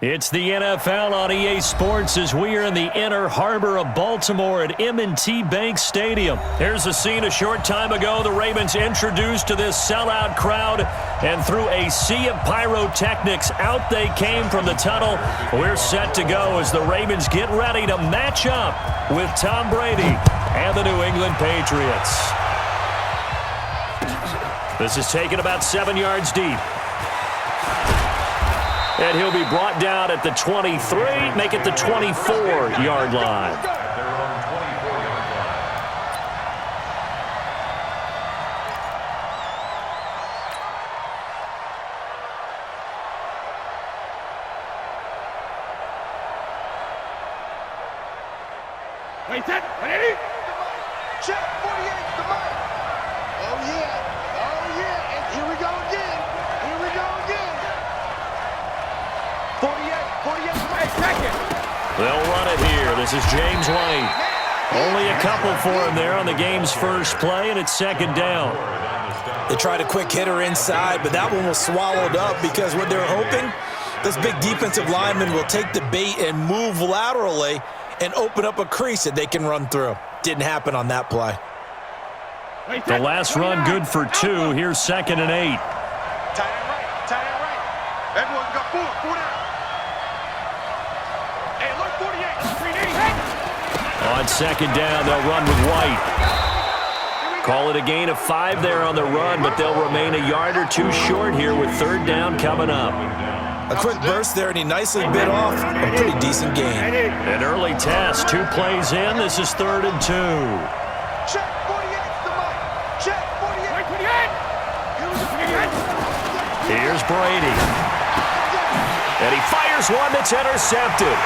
It's the NFL on EA Sports as we are in the inner harbor of Baltimore at M&T Bank Stadium. Here's a scene a short time ago. The Ravens introduced to this sellout crowd, and through a sea of pyrotechnics, out they came from the tunnel. We're set to go as the Ravens get ready to match up with Tom Brady and the New England Patriots. This is taken about 7 yards deep. And he'll be brought down at the 23, make it the 24-yard line. Wait, set, ready? Check 48, the mic. Oh, yeah. Oh, yeah. And here we go again. Here we go again. 48, second. They'll run it here. This is James White. Only a couple for him there on the game's first play, and it's second down. They tried a quick hitter inside, but that one was swallowed up because what they're hoping, this big defensive lineman will take the bait and move laterally and open up a crease that they can run through. Didn't happen on that play. The last run good for 2. Here's 2nd and 8. Tight end right. Everyone got 4 down. Hey, look, 48. On second down, they'll run with White. Call it a gain of 5 there on the run, but they'll remain a yard or 2 short here with 3rd down coming up. A quick burst there, and he nicely bit off a pretty decent gain. An early test, 2 plays in. This is 3rd and 2. Check 48, the mic. Check 48. Here's Brady. And he fires one that's intercepted.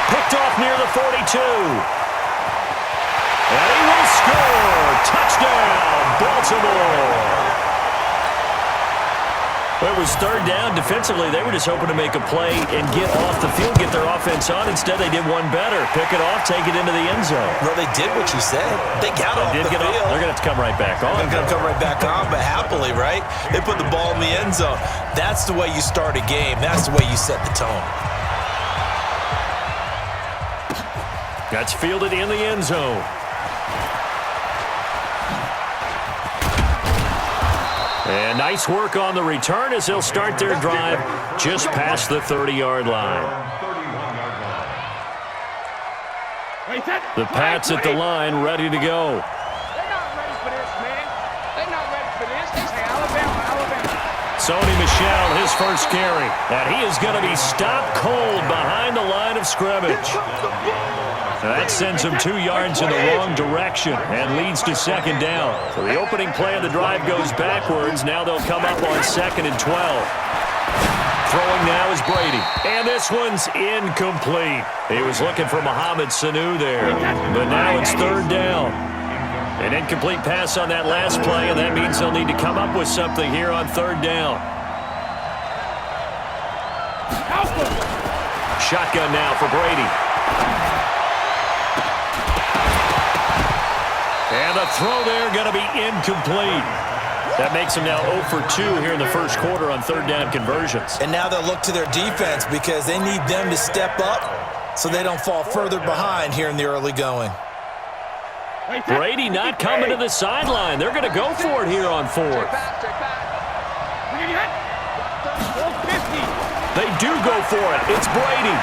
Picked off near the 42. And he will score. Touchdown, Baltimore. It was 3rd down. Defensively, they were just hoping to make a play and get off the field, get their offense on. Instead, they did one better. Pick it off, take it into the end zone. Well, they did what you said. They got off the field. They're going to have to come right back on. They're going to come right back on, but happily, right? They put the ball in the end zone. That's the way you start a game. That's the way you set the tone. That's fielded in the end zone. And nice work on the return as they'll start their drive just past the 30-yard line. The Pats at the line, ready to go. They're not ready for this, man. They're not ready for this. They say Alabama. Sony Michel, his first carry. And he is going to be stopped cold behind the line of scrimmage. That sends him 2 yards in the wrong direction and leads to 2nd down. So the opening play of the drive goes backwards. Now they'll come up on 2nd and 12. Throwing now is Brady. And this one's incomplete. He was looking for Mohamed Sanu there. But now it's 3rd down. An incomplete pass on that last play, and that means they'll need to come up with something here on 3rd down. Shotgun now for Brady. And the throw there going to be incomplete. That makes them now 0 for 2 here in the first quarter on 3rd down conversions. And now they'll look to their defense because they need them to step up so they don't fall further behind here in the early going. Brady not coming to the sideline. They're going to go for it here on 4th. They do go for it. It's Brady.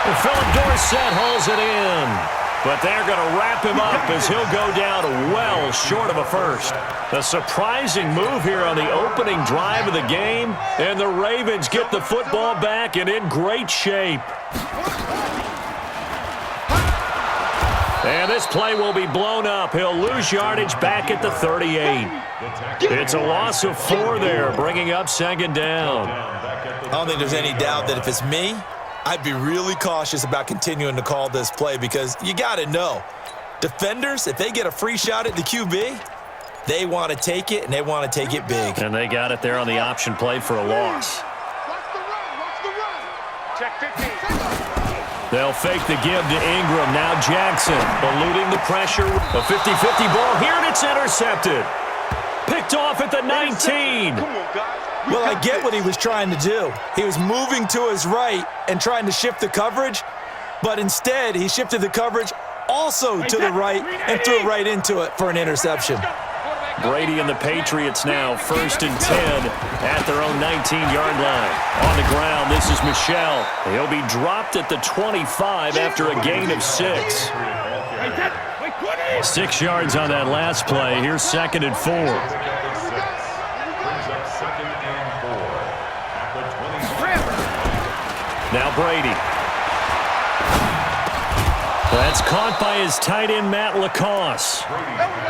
And Philip Dorsett hauls it in. But they're going to wrap him up as he'll go down well short of a first. A surprising move here on the opening drive of the game. And the Ravens get the football back and in great shape. And this play will be blown up. He'll lose yardage back at the 38. It's a loss of 4 there, bringing up 2nd down. I don't think there's any doubt that if it's me, I'd be really cautious about continuing to call this play because you got to know, defenders, if they get a free shot at the QB, they want to take it, and they want to take it big. And they got it there on the option play for a loss. Watch the run. Check 15. They'll fake the give to Ingram. Now Jackson eluding the pressure. A 50-50 ball here, and it's intercepted. Picked off at the 19. Come on, guys. Well, I get what he was trying to do. He was moving to his right and trying to shift the coverage, but instead he shifted the coverage also to the right and threw right into it for an interception. Brady and the Patriots now 1st and 10 at their own 19-yard line. On the ground, this is Michel. He'll be dropped at the 25 after a gain of 6. 6 yards on that last play. Here's 2nd and 4. Now Brady. That's caught by his tight end, Matt LaCosse.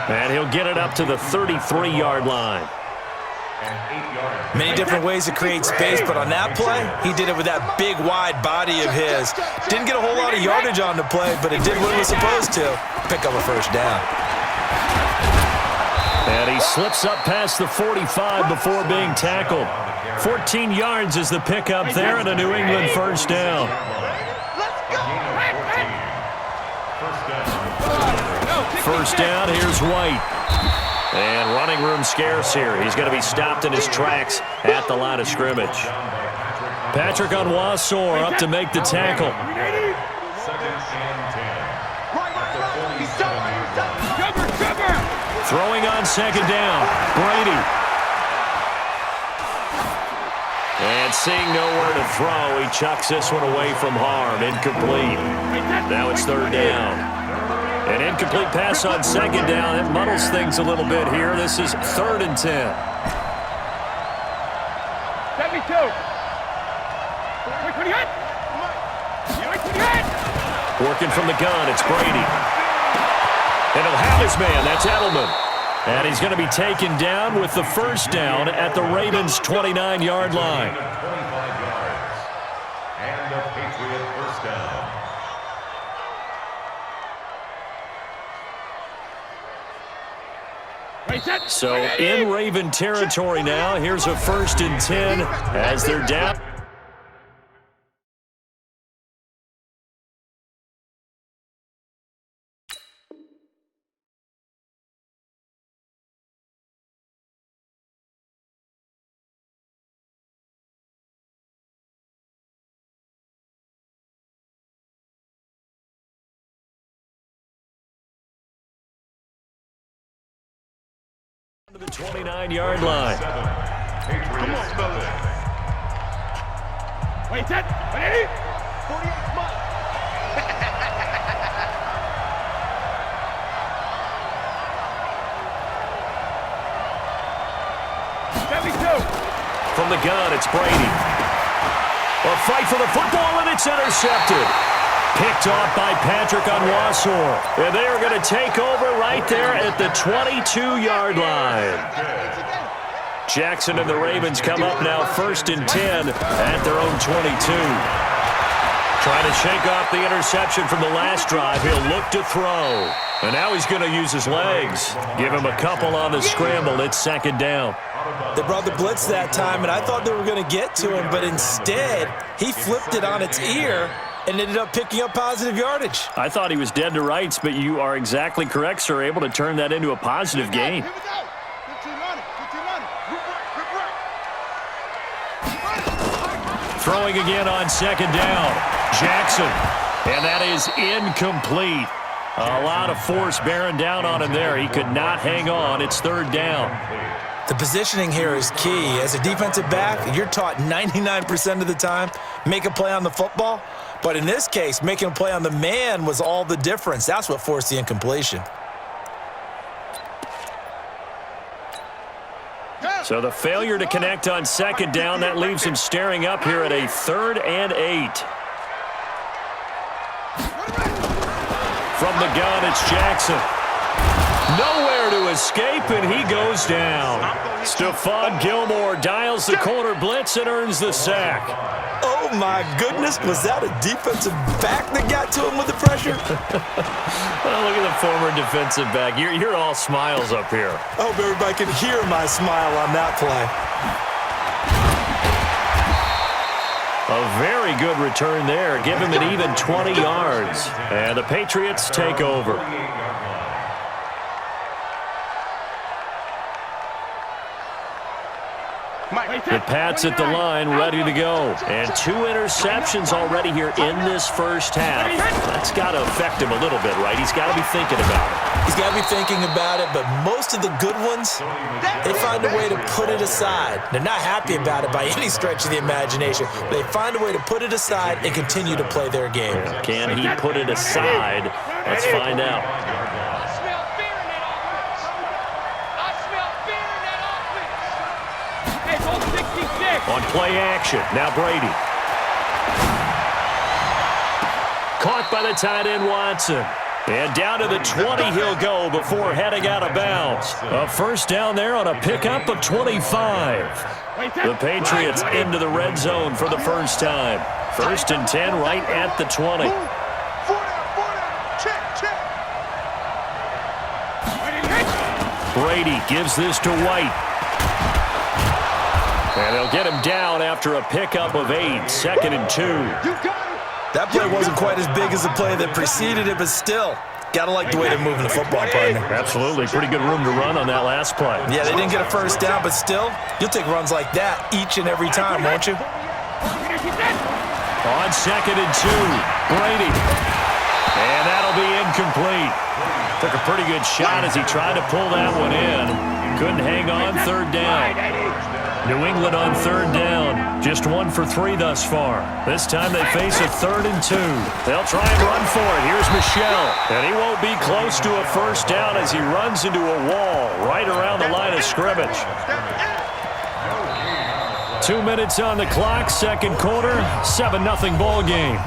And he'll get it up to the 33-yard line. Many different ways to create space, but on that play, he did it with that big, wide body of his. Didn't get a whole lot of yardage on the play, but it did what it was supposed to. Pick up a first down. And he slips up past the 45 before being tackled. 14 yards is the pickup there and a New England first down. First down, here's White. And running room scarce here. He's going to be stopped in his tracks at the line of scrimmage. Patrick Onwuasor up to make the tackle. Throwing on 2nd down, Brady. And seeing nowhere to throw, he chucks this one away from harm. Incomplete. Now it's 3rd down. An incomplete pass on 2nd down. It muddles things a little bit here. This is 3rd and 10. 72. Working from the gun, it's Brady. And he'll have his man. That's Edelman. And he's going to be taken down with the first down at the Ravens' 29-yard line. And a Patriot first down. So in Raven territory now, here's a 1st and 10 as they're down. To the 29-yard line. Come on, fellas. Wait, set. Ready? 48 Mike. From the gun, it's Brady. A fight for the football, and it's intercepted. Picked off by Patrick Onwuasor. And they are going to take over right there at the 22-yard line. Jackson and the Ravens come up now 1st and 10 at their own 22. Trying to shake off the interception from the last drive. He'll look to throw. And now he's going to use his legs. Give him a couple on the scramble. It's 2nd down. They brought the blitz that time, and I thought they were going to get to him, but instead, he flipped it on its ear and ended up picking up positive yardage. I thought he was dead to rights, but you are exactly correct, sir. Able to turn that into a positive gain. Throwing again on 2nd down. Jackson. And that is incomplete. A lot of force bearing down on him there. He could not hang on. It's 3rd down. The positioning here is key. As a defensive back, you're taught 99% of the time, make a play on the football. But in this case, making a play on the man was all the difference. That's what forced the incompletion. So the failure to connect on 2nd down, that leaves him staring up here at a 3rd and 8. From the gun, it's Jackson. Nowhere to escape, and he goes down. Stephon Gilmore dials the corner blitz and earns the sack. Oh, my goodness. Was that a defensive back that got to him with the pressure? Well, look at the former defensive back. You're all smiles up here. I hope everybody can hear my smile on that play. A very good return there. Give him an even 20 yards. And the Patriots take over. Mike. The Pats at the line, ready to go. And 2 interceptions already here in this first half. That's got to affect him a little bit, right? He's got to be thinking about it. He's got to be thinking about it, but most of the good ones, they find a way to put it aside. They're not happy about it by any stretch of the imagination. They find a way to put it aside and continue to play their game. Can he put it aside? Let's find out. I smell fear in that offense. I smell fear in that offense. Hey, go 66. On play action, now Brady. Caught by the tight end Watson. And down to the 20 he'll go before heading out of bounds. A first down there on a pickup of 25. The Patriots into the red zone for the first time. 1st and 10 right at the 20. Brady gives this to White. And they'll get him down after a pickup of 8. 2nd and 2. That play wasn't quite as big as the play that preceded it, but still, got to like the way they're moving the football, partner. Absolutely. Pretty good room to run on that last play. Yeah, they didn't get a first down, but still, you'll take runs like that each and every time, won't you? On 2nd and 2, Brady. And that'll be incomplete. Took a pretty good shot as he tried to pull that one in. Couldn't hang on 3rd down. New England on 3rd down. Just 1 for 3 thus far. This time they face a 3rd and 2. They'll try and run for it. Here's Michel. And he won't be close to a first down as he runs into a wall right around the line of scrimmage. 2 minutes on the clock, 2nd quarter, 7-0 ball game.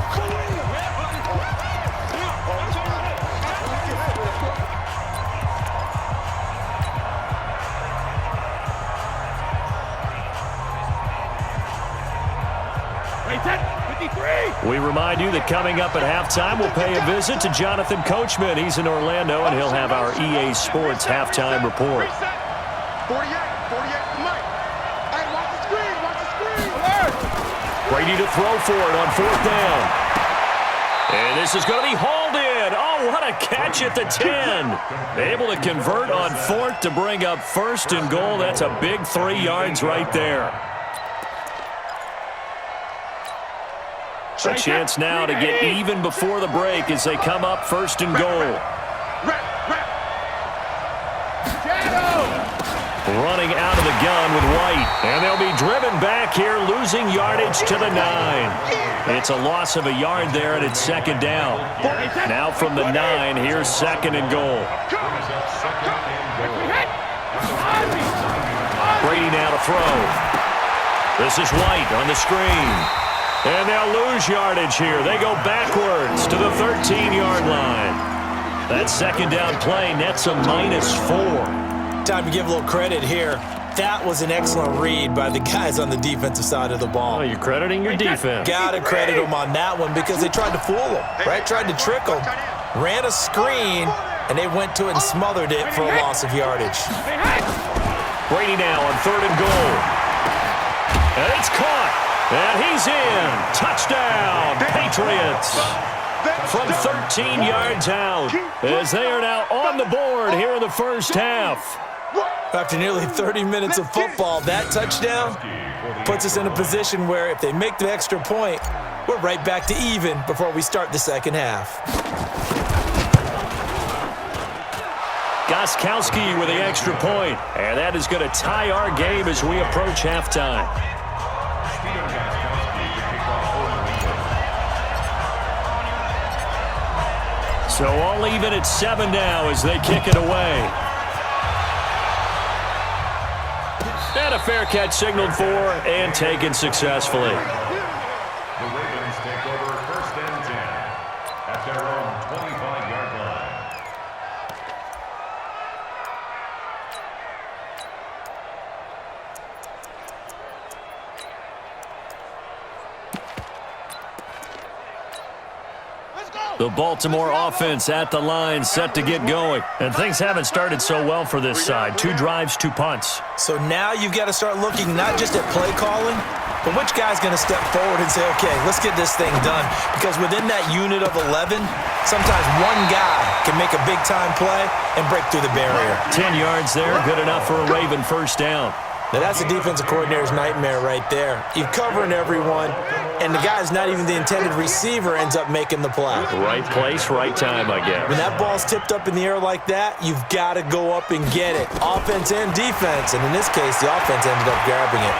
We remind you that coming up at halftime, we'll pay a visit to Jonathan Coachman. He's in Orlando, and he'll have our EA Sports halftime report. 48 to Mike. Hey, watch the screen. Brady to throw for it on 4th down. And this is going to be hauled in. Oh, what a catch at the 10. Able to convert on 4th to bring up 1st and goal. That's a big 3 yards right there. A chance now to get even before the break as they come up 1st and goal. Running out of the gun with White. And they'll be driven back here, losing yardage to the 9. It's a loss of a yard there, and it's 2nd down. Now from the 9, here's 2nd and goal. Brady now to throw. This is White on the screen. And they'll lose yardage here. They go backwards to the 13-yard line. That 2nd down play nets a -4. Time to give a little credit here. That was an excellent read by the guys on the defensive side of the ball. Oh, you're crediting your defense. Got to credit them on that one because they tried to fool them, right? Tried to trick them. Ran a screen, and they went to it and smothered it for a loss of yardage. Brady now on 3rd and goal. And it's caught. And he's in. Touchdown, Patriots. From 13 yards out as they are now on the board here in the first half. After nearly 30 minutes of football, that touchdown puts us in a position where if they make the extra point, we're right back to even before we start the second half. Gostkowski with the extra point. And that is going to tie our game as we approach halftime. So all even at 7 now as they kick it away. And a fair catch signaled for and taken successfully. The Ravens take over 1st and 10 at their own 25-yard line. The Baltimore offense at the line, set to get going. And things haven't started so well for this side. 2 drives, 2 punts. So now you've got to start looking not just at play calling, but which guy's going to step forward and say, okay, let's get this thing done. Because within that unit of 11, sometimes one guy can make a big-time play and break through the barrier. 10 yards there, good enough for a Raven first down. Now that's a defensive coordinator's nightmare right there. You're covering everyone, and the guy's not even the intended receiver ends up making the play. Right place, right time, I guess. When that ball's tipped up in the air like that, you've got to go up and get it. Offense and defense, and in this case, the offense ended up grabbing it.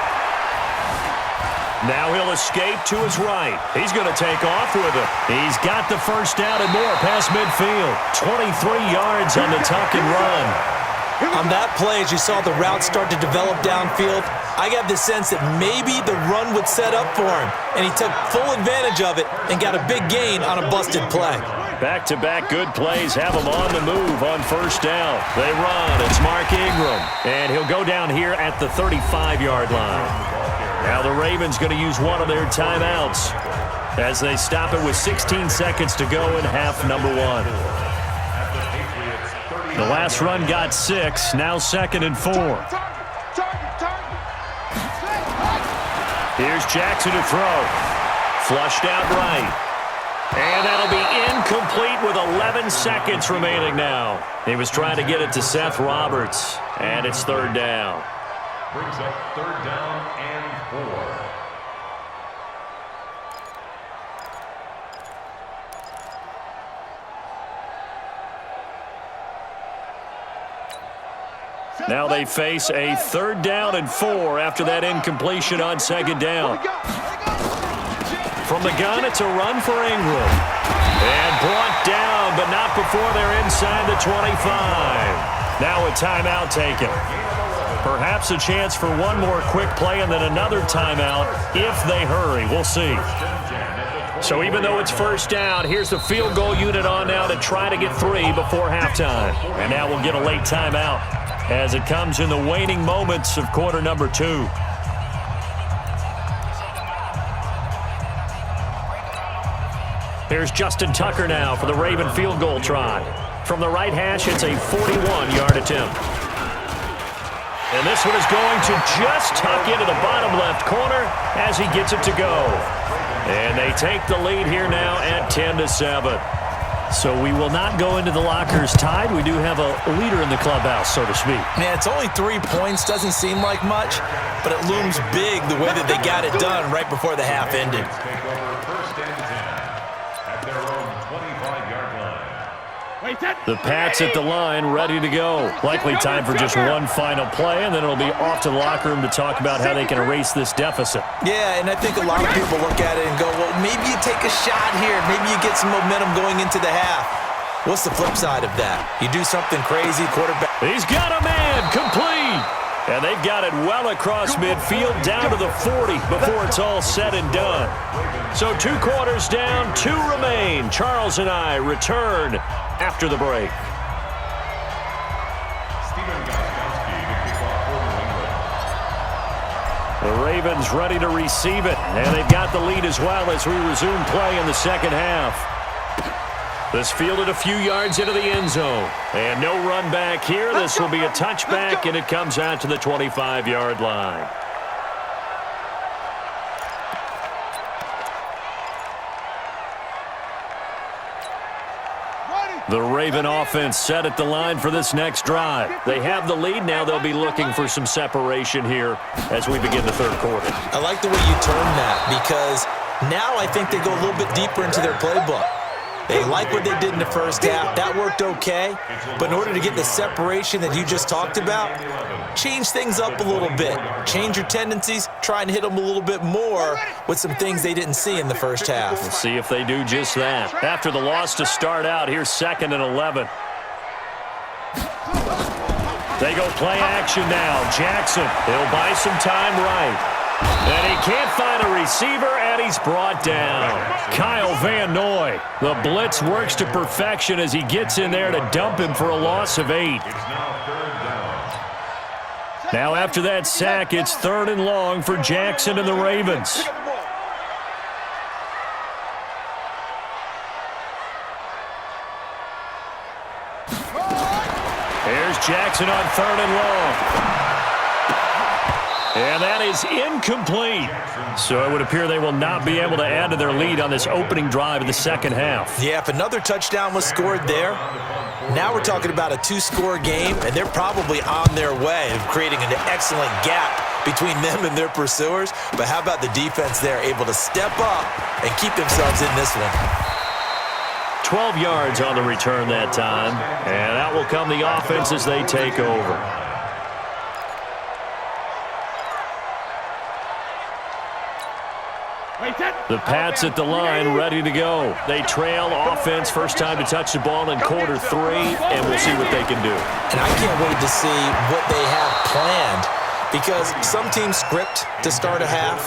Now he'll escape to his right. He's going to take off with it. He's got the first down and more past midfield. 23 yards on the tuck and run. On that play, as you saw the route start to develop downfield, I got the sense that maybe the run would set up for him, and he took full advantage of it and got a big gain on a busted play. Back-to-back good plays have him on the move on first down. They run. It's Mark Ingram, and he'll go down here at the 35-yard line. Now the Ravens going to use one of their timeouts as they stop it with 16 seconds to go in half number one. The last run got 6, now 2nd and 4. Here's Jackson to throw. Flushed out right. And that'll be incomplete with 11 seconds remaining now. He was trying to get it to Seth Roberts, and it's 3rd down. Brings up 3rd down and 4. Now they face a 3rd down and 4 after that incompletion on 2nd down. From the gun, it's a run for Ingram. And brought down, but not before they're inside the 25. Now a timeout taken. Perhaps a chance for one more quick play and then another timeout if they hurry. We'll see. So even though it's 1st down, here's the field goal unit on now to try to get 3 before halftime. And now we'll get a late timeout as it comes in the waning moments of quarter number 2. Here's Justin Tucker now for the Raven field goal try. From the right hash, it's a 41-yard attempt. And this one is going to just tuck into the bottom left corner as he gets it to go. And they take the lead here now at 10-7. So we will not go into the lockers tied. We do have a leader in the clubhouse, so to speak. Man, it's only 3 points. Doesn't seem like much, but it looms big the way that they got it done right before the half ended. Take over 1st and 10 at their own 25-yard line. The Pats at the line, ready to go. Likely time for just one final play, and then it'll be off to the locker room to talk about how they can erase this deficit. Yeah, and I think a lot of people look at it and go, well, maybe you take a shot here. Maybe you get some momentum going into the half. What's the flip side of that? You do something crazy, quarterback. He's got a man, complete. And they've got it well across midfield down to the 40 before it's all said and done. So 2 quarters down, 2 remain. Charles and I return after the break. The Ravens ready to receive it, and they've got the lead as well as we resume play in the 2nd half. This fielded a few yards into the end zone. And no run back here. This will be a touchback, and it comes out to the 25-yard line. The Raven offense set at the line for this next drive. They have the lead. Now they'll be looking for some separation here as we begin the 3rd quarter. I like the way you turn that because now I think they go a little bit deeper into their playbook. They like what they did in the 1st half. That worked okay. But in order to get the separation that you just talked about, change things up a little bit. Change your tendencies. Try and hit them a little bit more with some things they didn't see in the 1st half. We'll see if they do just that. After the loss to start out, here's 2nd and 11. They go play action now. Jackson, he'll buy some time right. And he can't find a receiver, and he's brought down. Kyle Van Noy. The blitz works to perfection as he gets in there to dump him for a loss of 8. Now after that sack, it's 3rd and long for Jackson and the Ravens. Here's Jackson on 3rd and long. And that is incomplete. So it would appear they will not be able to add to their lead on this opening drive of the 2nd half. Yeah, if another touchdown was scored there, now we're talking about a 2-score game, and they're probably on their way of creating an excellent gap between them and their pursuers. But how about the defense there, able to step up and keep themselves in this one? 12 yards on the return that time. And out will come the offense as they take over. The Pats at the line, ready to go. They trail offense, first time to touch the ball in quarter 3, and we'll see what they can do. And I can't wait to see what they have planned, because some teams script to start a half.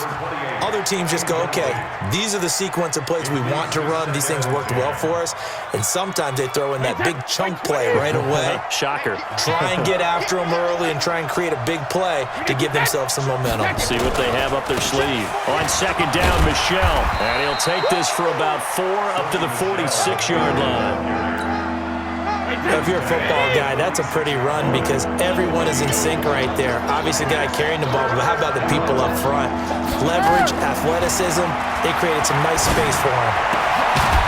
Other teams just go, okay, these are the sequence of plays we want to run. These things worked well for us. And sometimes they throw in that big chunk play right away. Shocker. Try and get after them early and try and create a big play to give themselves some momentum. See what they have up their sleeve. On second down, Michelle. And he'll take this for about 4 up to the 46-yard line. If you're a football guy, that's a pretty run because everyone is in sync right there. Obviously, the guy carrying the ball, but how about the people up front? Leverage, athleticism, they created some nice space for him.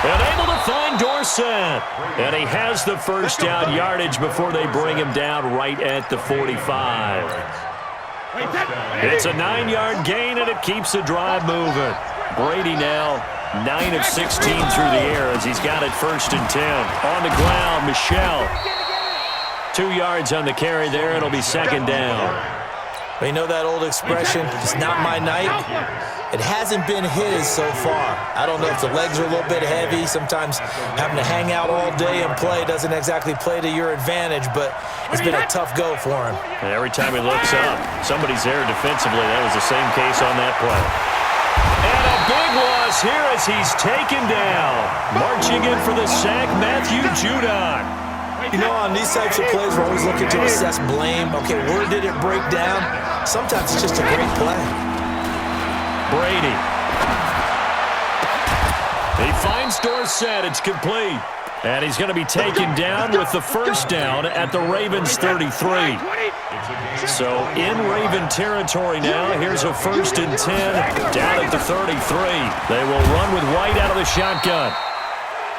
And able to find Dorsett. And he has the first down yardage before they bring him down right at the 45. It's a 9-yard gain, and it keeps the drive moving. Brady now 9 of 16 through the air as he's got it first and 10. On the ground, Michelle. 2 yards on the carry there. It'll be second down. Well, you know that old expression, it's not my night? It hasn't been his so far. I don't know if the legs are a little bit heavy. Sometimes having to hang out all day and play doesn't exactly play to your advantage, but it's been a tough go for him. And every time he looks up, somebody's there defensively. That was the same case on that play. And a big loss here as he's taken down. Marching in for the sack, Matthew Judon. You know, on these types of plays, we're always looking to assess blame. Okay, where did it break down? Sometimes it's just a great play. Brady. He finds Dorsett. It's complete. And he's going to be taken down with the first down at the Ravens' 33. So in Raven territory now. Here's a first and 10 down at the 33. They will run with White out of the shotgun.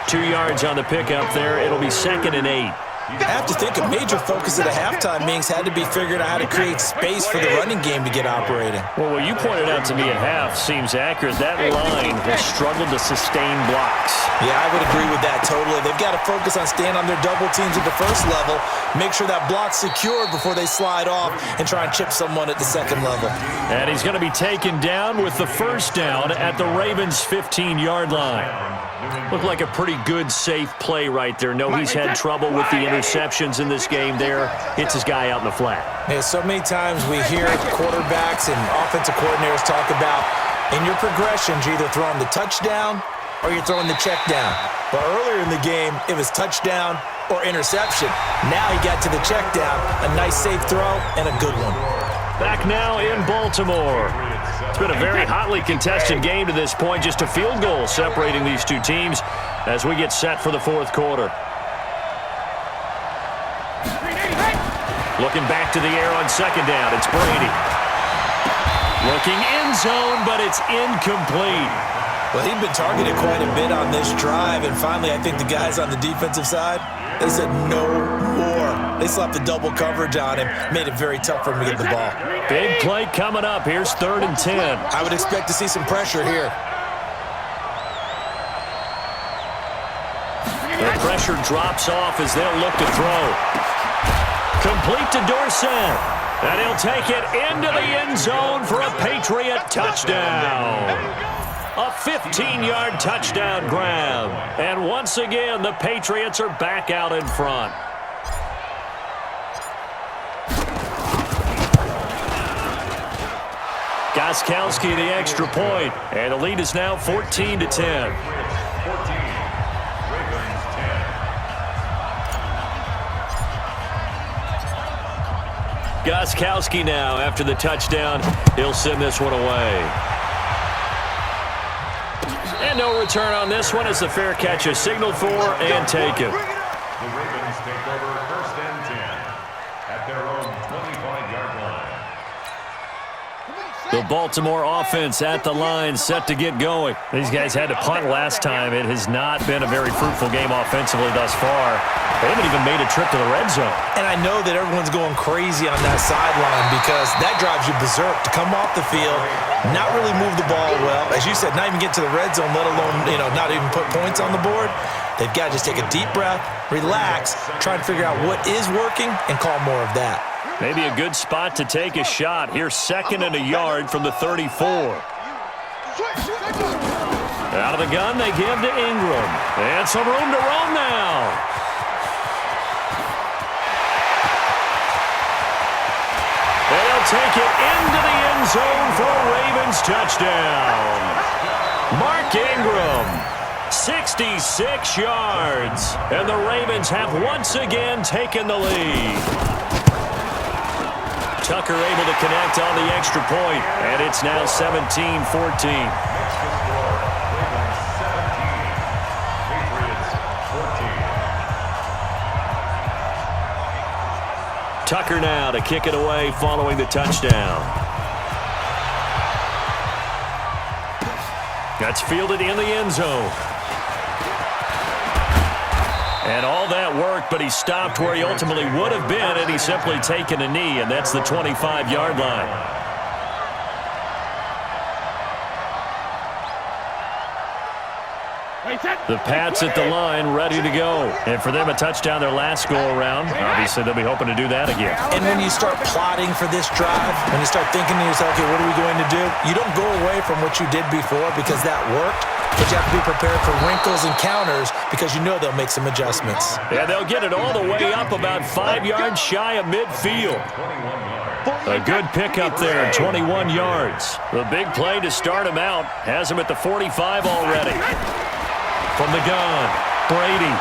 2 yards on the pickup there. It'll be second and 8. I have to think a major focus at a halftime means had to be figuring out how to create space for the running game to get operating. Well, what you pointed out to me at half seems accurate. That line has struggled to sustain blocks. Yeah, I would agree with that totally. They've got to focus on staying on their double teams at the first level, make sure that block's secured before they slide off and try and chip someone at the second level. And he's going to be taken down with the first down at the Ravens' 15-yard line. Looked like a pretty good, safe play right there. No, he's had trouble with the interceptions in this game there. Hits his guy out in the flat. Yeah, so many times we hear quarterbacks and offensive coordinators talk about in your progressions, you're either throwing the touchdown or you're throwing the check down. But earlier in the game, it was touchdown or interception. Now he got to the check down, a nice safe throw, and a good one. Back now in Baltimore. It's been a very hotly contested game to this point. Just a field goal separating these two teams as we get set for the fourth quarter. Looking back to the air on second down. It's Brady. Looking end zone, but it's incomplete. Well, he'd been targeted quite a bit on this drive, and finally I think the guys on the defensive side, they said no more. They slapped the double coverage on him, made it very tough for him to get the ball. Big play coming up. Here's third and 10. I would expect to see some pressure here. The pressure drops off as they'll look to throw. Complete to Dorsett. And he'll take it into the end zone for a Patriot touchdown. A 15-yard touchdown grab. And once again, the Patriots are back out in front. Gostkowski the extra point. And the lead is now 14-10. Gostkowski now after the touchdown. He'll send this one away. And no return on this one as the fair catch is signaled for and taken. The Ravens take over first and 10 at their own 25-yard line. The The Baltimore offense at the line, set to get going. These guys had to punt last time. It has not been a very fruitful game offensively thus far. They haven't even made a trip to the red zone. And I know that everyone's going crazy on that sideline because that drives you berserk to come off the field, not really move the ball well. As you said, not even get to the red zone, let alone, not even put points on the board. They've got to just take a deep breath, relax, try and figure out what is working, and call more of that. Maybe a good spot to take a shot. Here's 2nd and a yard from the 34. Out of the gun, they give to Ingram. And some room to roam now. They'll take it into the end zone for a Ravens touchdown. Mark Ingram, 66 yards. And the Ravens have once again taken the lead. Tucker able to connect on the extra point, and it's now 17-14. Tucker now to kick it away following the touchdown. That's fielded in the end zone. And all that worked, but he stopped where he ultimately would have been, and he's simply taken a knee, and that's the 25-yard line. The Pats at the line, ready to go. And for them, a touchdown their last go-around. Obviously, they'll be hoping to do that again. And when you start plotting for this drive, when you start thinking to yourself, okay, what are we going to do? You don't go away from what you did before because that worked, but you have to be prepared for wrinkles and counters because you know they'll make some adjustments. Yeah, they'll get it all the way up about 5 yards shy of midfield. A good pickup there, 21 yards. The big play to start him out has him at the 45 already. From the gun, Brady.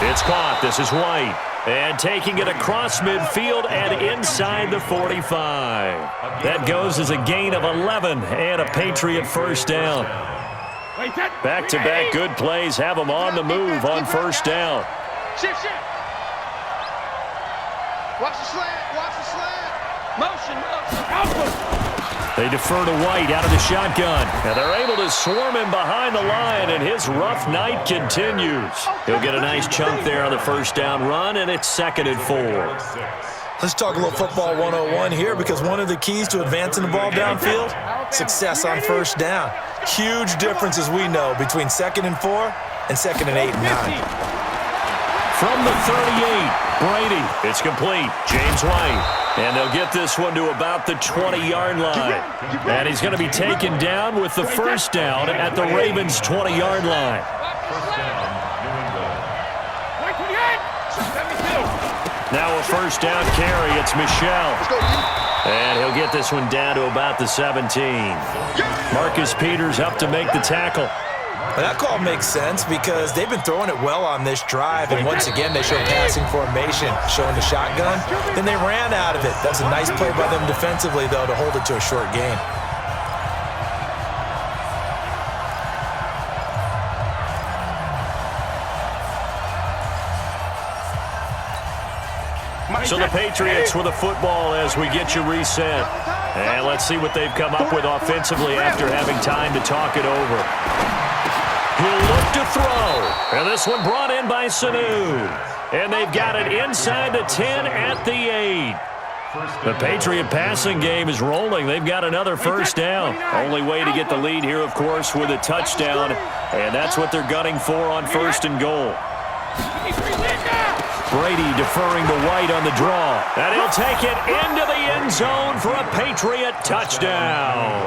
It's caught. This is White. And taking it across midfield and inside the 45. That goes as a gain of 11 and a Patriot first down. Back-to-back good plays have them on the move on first down. Shift. Watch the slant. Watch the slant. Motion. They defer to White out of the shotgun. And they're able to swarm him behind the line, and his rough night continues. He'll get a nice chunk there on the first down run, and it's 2nd and 4. Let's talk a little football 101 here because one of the keys to advancing the ball downfield, success on first down. Huge difference, as we know, between 2nd and 4 and 2nd and 8 and 9. From the 38, Brady. It's complete. James White. And they'll get this one to about the 20-yard line. And he's going to be taken down with the first down at the Ravens' 20-yard line. Now a first down carry. It's Michel. And he'll get this one down to about the 17. Marcus Peters up to make the tackle. Well, that call makes sense because they've been throwing it well on this drive, and once again they showed passing formation, showing the shotgun. Then they ran out of it. That was a nice play by them defensively, though, to hold it to a short gain. So the Patriots with the football as we get you reset. And let's see what they've come up with offensively after having time to talk it over. He'll look to throw. And this one brought in by Sanu. And they've got it inside the 10 at the 8. The Patriot passing game is rolling. They've got another first down. Only way to get the lead here, of course, with a touchdown. And that's what they're gunning for on 1st and goal. Brady deferring to White on the draw. And he'll take it into the end zone for a Patriot touchdown.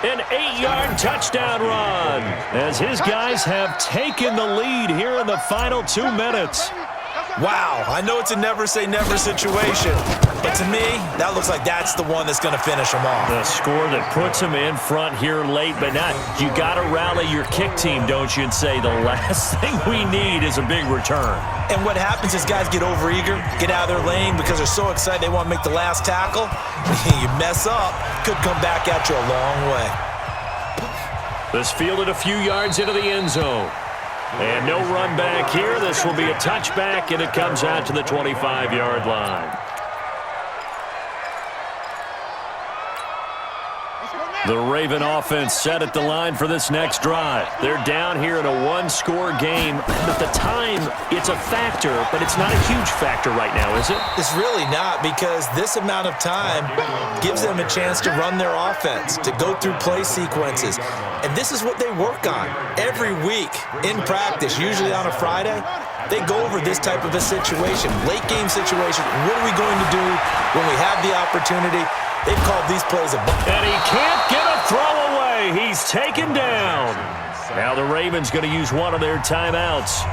An 8-yard touchdown run as his guys have taken the lead here in the final 2 minutes. Wow, I know it's a never-say-never situation, but to me, that looks like that's the one that's going to finish them off. The score that puts them in front here late, but not. You got to rally your kick team, don't you, and say the last thing we need is a big return. And what happens is guys get overeager, get out of their lane because they're so excited they want to make the last tackle. You mess up, could come back at you a long way. This fielded a few yards into the end zone. And no run back here. This will be a touchback, and it comes out to the 25-yard line. The Raven offense set at the line for this next drive. They're down here in a one-score game. At the time, it's a factor, but it's not a huge factor right now, is it? It's really not, because this amount of time gives them a chance to run their offense, to go through play sequences. And this is what they work on every week in practice, usually on a Friday. They go over this type of a situation, late game situation. What are we going to do when we have the opportunity? They've called these plays a bunch. And he can't get a throw away. He's taken down. Now the Ravens going to use one of their timeouts,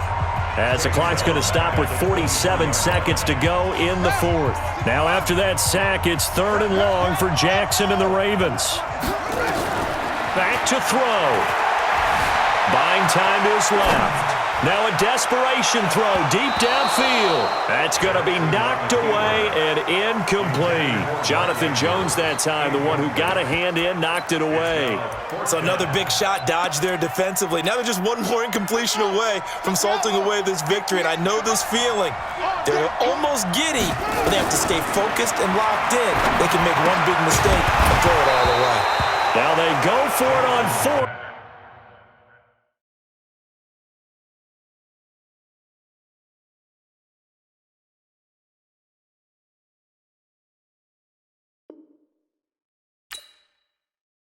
as the clock's going to stop with 47 seconds to go in the fourth. Now after that sack, it's 3rd and long for Jackson and the Ravens. Back to throw. Buying time to his left. Now a desperation throw deep downfield. That's going to be knocked away and incomplete. Jonathan Jones that time, the one who got a hand in, knocked it away. So another big shot dodged there defensively. Now they're just one more incompletion away from salting away this victory, and I know this feeling. They're almost giddy, but they have to stay focused and locked in. They can make one big mistake and throw it all away. Now they go for it on 4th.